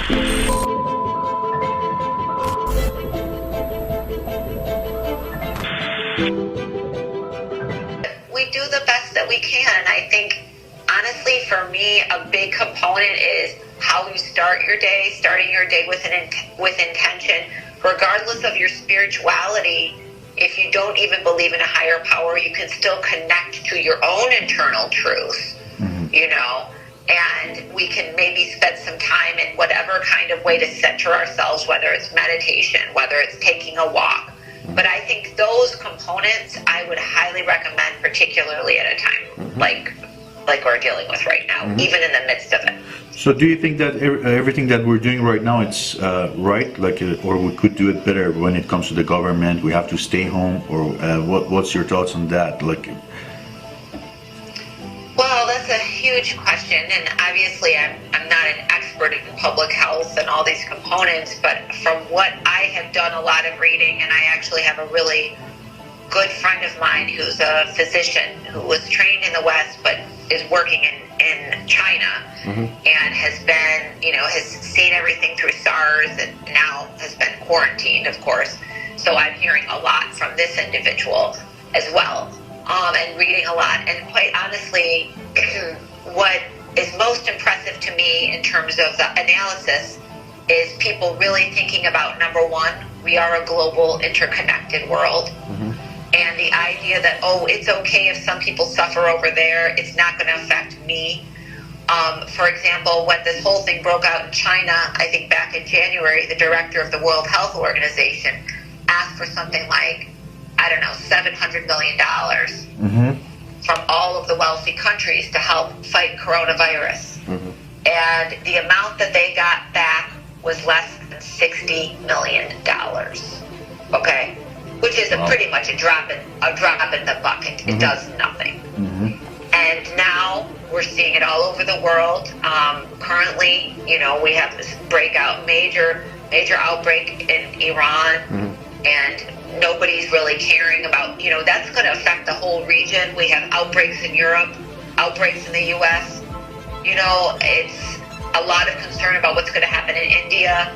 We do the best that we can, and I think, honestly, for me, a big component is how you start your day, starting your day with intention, regardless of your spirituality. If you don't even believe in a higher power, you can still connect to your own internal truth, you know, and we can maybe spend some time in whatever kind of way to center ourselves, whether it's meditation, whether it's taking a walk. But I think those components I would highly recommend, particularly at a time like we're dealing with right now, even in the midst of it. So do you think that everything that we're doing right now, it's right, like, or we could do it better when it comes to the government? We have to stay home, or what's your thoughts on that? Like, well, that's a huge question, and obviously I'm not an expert in public health and all these components, but from what I have done a lot of reading, and I actually have a really good friend of mine who's a physician who was trained in the West but is working in China and has been, you know, has seen everything through SARS and now has been quarantined, of course. So I'm hearing a lot from this individual as well, and reading a lot. And quite honestly, what is most impressive to me in terms of the analysis is people really thinking about, number one, we are a global interconnected world. And the idea that, oh, it's okay if some people suffer over there, it's not going to affect me. For example, when this whole thing broke out in China, I think back in January, the director of the World Health Organization asked for something like, I don't know, $700 million from all of the wealthy countries to help fight coronavirus. And the amount that they got back was less than $60 million. Okay? Which is pretty much a drop in the bucket. It does nothing. And now we're seeing it all over the world. Currently, you know, we have this major outbreak in Iran, and nobody's really caring about, you know, that's going to affect the whole region. We have outbreaks in Europe, outbreaks in the U.S. You know, it's a lot of concern about what's going to happen in India.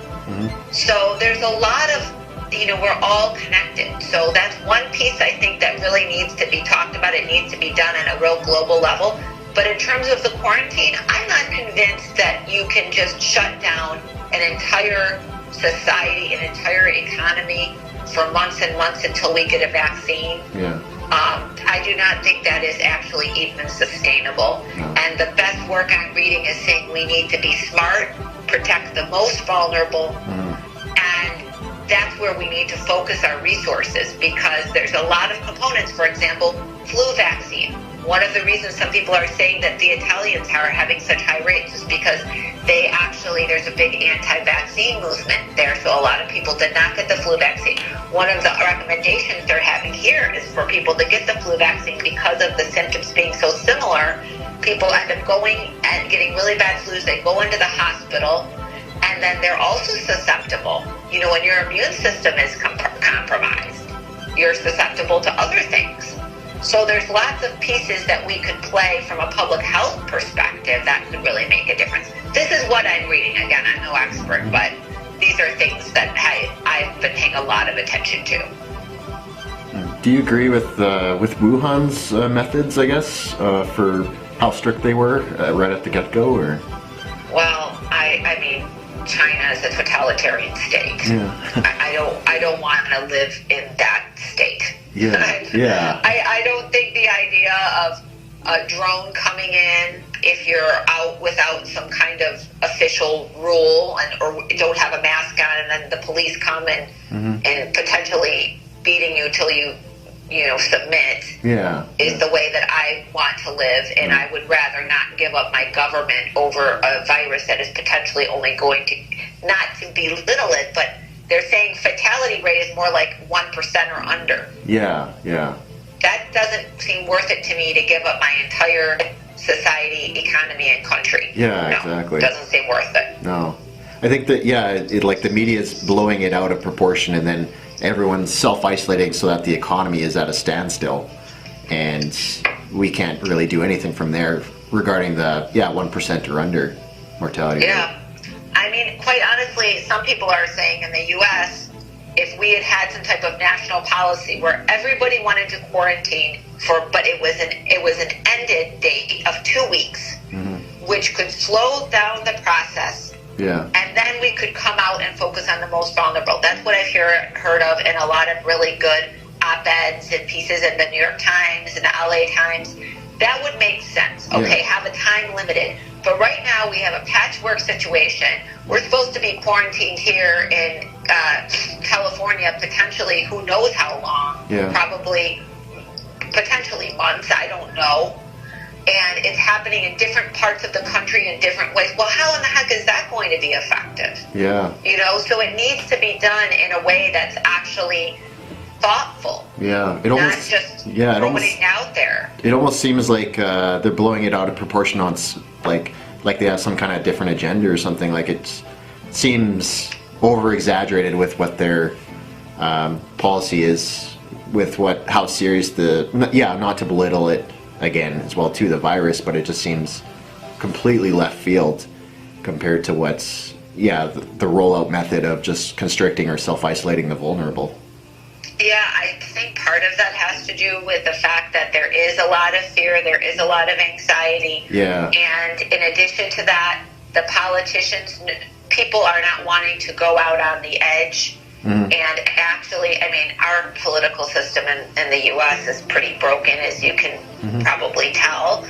So there's a lot of, you know, we're all connected. So that's one piece I think that really needs to be talked about. It needs to be done on a real global level. But in terms of the quarantine, I'm not convinced that you can just shut down an entire society, an entire economy for months and months until we get a vaccine. I do not think that is actually even sustainable. And the best work I'm reading is saying we need to be smart, protect the most vulnerable, and that's where we need to focus our resources, because there's a lot of components. For example, flu vaccine. One of the reasons some people are saying that the Italians are having such high rates is because there's a big anti-vaccine movement there. So a lot of people did not get the flu vaccine. One of the recommendations they're having here is for people to get the flu vaccine because of the symptoms being so similar. People end up going and getting really bad flus. They go into the hospital, and then they're also susceptible. You know, when your immune system is compromised, you're susceptible to other things. So there's lots of pieces that we could play from a public health perspective that could really make a difference. This is what I'm reading. Again, I'm no expert, but these are things that I've been paying a lot of attention to. Do you agree with Wuhan's methods, I guess, for how strict they were right at the get-go? Or? Well, I mean, China is a totalitarian state. I don't want to live in that state. I don't think the idea of a drone coming in if you're out without some kind of official rule or don't have a mask on, and then the police come and potentially beating you till you submit is the way that I want to live. And I would rather not give up my government over a virus that is potentially only going to, not to belittle it, but they're saying fatality rate is more like 1% or under. That doesn't seem worth it to me to give up my entire society, economy, and country. Exactly. It doesn't seem worth it. No. I think that, like the media is blowing it out of proportion, and then everyone's self-isolating so that the economy is at a standstill. And we can't really do anything from there regarding the 1% or under mortality rate. I mean, mean, quite honestly, some people are saying in the U.S., if we had had some type of national policy where everybody wanted to quarantine but it was an ended date of 2 weeks, which could slow down the process. Yeah. And then we could come out and focus on the most vulnerable. That's what I've heard of in a lot of really good op-eds and pieces in the New York Times and the LA Times. That would make sense. Okay, have a time limited. But right now we have a patchwork situation. We're supposed to be quarantined here in California, potentially who knows how long. Yeah. Probably, potentially months, I don't know. And it's happening in different parts of the country in different ways. Well, how in the heck is that going to be effective? Yeah. You know, so it needs to be done in a way that's actually thoughtful. Yeah. It not almost just throwing it out there. It almost seems like they're blowing it out of proportion on like they have some kind of different agenda or something. Like it seems over exaggerated with what their policy is, with how serious not to belittle it again as well too, the virus, but it just seems completely left field compared to what's the rollout method of just constricting or self-isolating the vulnerable. Yeah, I think part of that has to do with the fact that there is a lot of fear, there is a lot of anxiety. Yeah. And in addition to that, the politicians, people are not wanting to go out on the edge. And actually, I mean, our political system in the U.S. is pretty broken, as you can probably tell.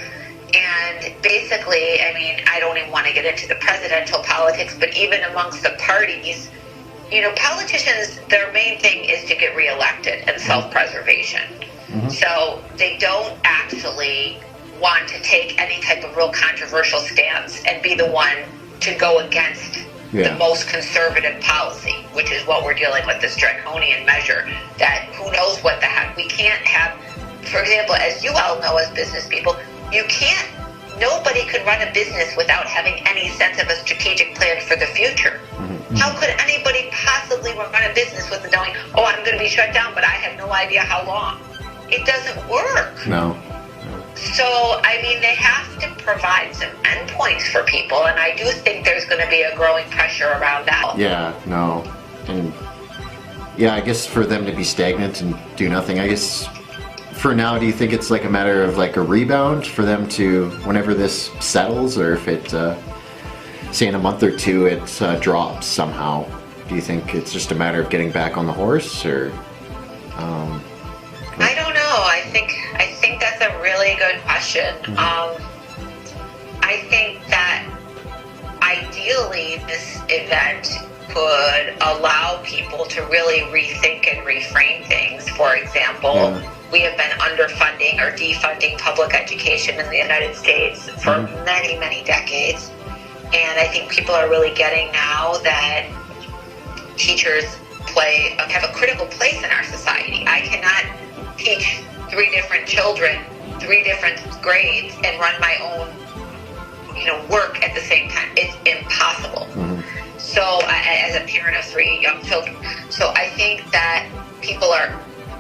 And basically, I mean, I don't even want to get into the presidential politics, but even amongst the parties, you know, politicians, their main thing is to get reelected and self-preservation. So they don't actually want to take any type of real controversial stance and be the one to go against the most conservative policy, which is what we're dealing with, this draconian measure that who knows what the heck. We can't have, for example, as you all know as business people, nobody could run a business without having any sense of a strategic plan for the future. How could anybody possibly run a business with knowing, oh, I'm going to be shut down, but I have no idea how long? It doesn't work. No. So, I mean, they have to provide some endpoints for people, and I do think there's going to be a growing pressure around that. Yeah, no. And yeah, I guess for them to be stagnant and do nothing, I guess for now, do you think it's like a matter of like a rebound for them to, whenever this settles, or if it, say in a month or two, it drops somehow? Do you think it's just a matter of getting back on the horse, or? I don't know. I think that's a really good question. I think that ideally this event could allow people to really rethink and reframe things. For example, we have been underfunding or defunding public education in the United States for many, many decades. And I think people are really getting now that teachers have a critical place in our society. I cannot teach 3 different children, 3 different grades, and run my own, work at the same time. It's impossible. So, as a parent of 3 young children, so I think that people are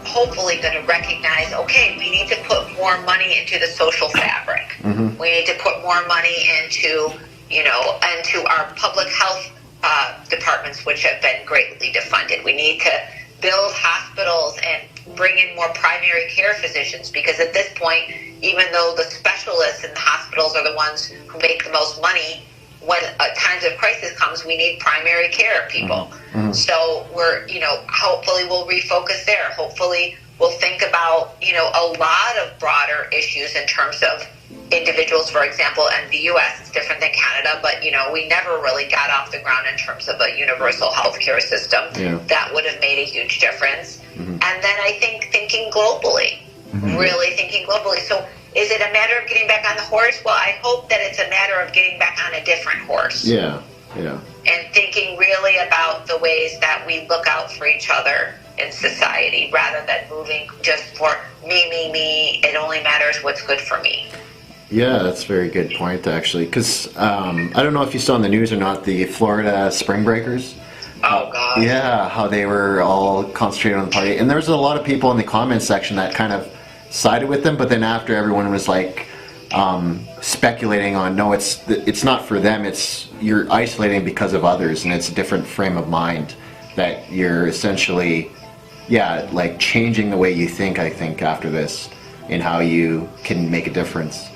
hopefully going to recognize, okay, we need to put more money into the social fabric. We need to put more money into our public health departments, which have been greatly defunded. We need to build hospitals and bring in more primary care physicians, because at this point, even though the specialists in the hospitals are the ones who make the most money, when times of crisis comes, we need primary care people. So we're, hopefully we'll refocus there. Hopefully we'll think about, a lot of broader issues in terms of individuals, for example, and the U.S. is different than Canada, but, we never really got off the ground in terms of a universal health care system. That would have made a huge difference. And then I think thinking globally, really thinking globally. So is it a matter of getting back on the horse? Well, I hope that it's a matter of getting back on a different horse. Yeah. And thinking really about the ways that we look out for each other in society, rather than moving just for me. It only matters what's good for me. Yeah, that's a very good point, actually. Because I don't know if you saw in the news or not, the Florida spring breakers. Oh, God. Yeah, how they were all concentrated on the party. And there was a lot of people in the comments section that kind of sided with them, but then after everyone was like, speculating on, no, it's not for them, it's you're isolating because of others, and it's a different frame of mind that you're essentially, yeah, like changing the way you think, I think, after this, in how you can make a difference.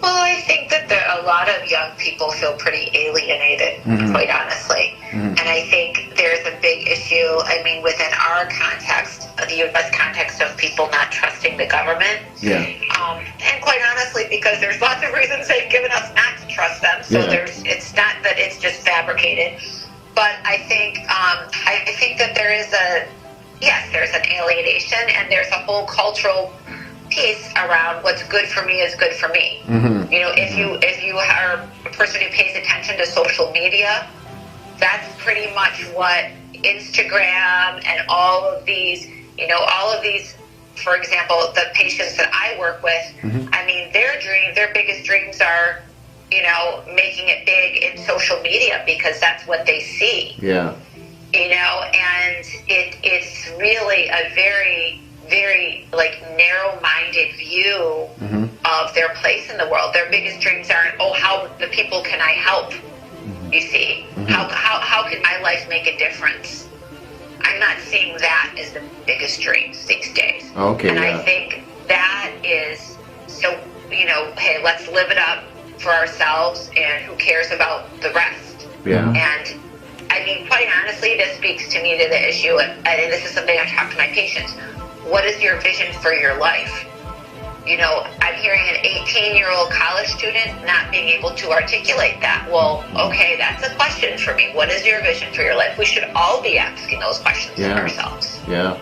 Well, I think that a lot of young people feel pretty alienated, quite honestly. And I think there's a big issue, I mean, within our context, the U.S. context of people not trusting the government. Yeah. And quite honestly, because there's lots of reasons they've given us not to trust them. So it's not that it's just fabricated. But I think that there's an alienation, and there's a whole cultural piece around what's good for me is good for me. You know, if you are a person who pays attention to social media, that's pretty much what Instagram and all of these, for example, the patients that I work with, I mean, their biggest dreams are, making it big in social media because that's what they see. Yeah. And it's really a very, very narrow-minded view of their place in the world. Their biggest dreams aren't, how the people can I help? You see, how can my life make a difference? I'm not seeing that as the biggest dreams these days. Okay. And I think that is so. Hey, let's live it up for ourselves, and who cares about the rest? Yeah. And I mean, quite honestly, this speaks to me to the issue, and this is something I talk to my patients. What is your vision for your life? I'm hearing an 18-year-old college student not being able to articulate that. Well, okay, that's a question for me. What is your vision for your life? We should all be asking those questions of ourselves. Yeah.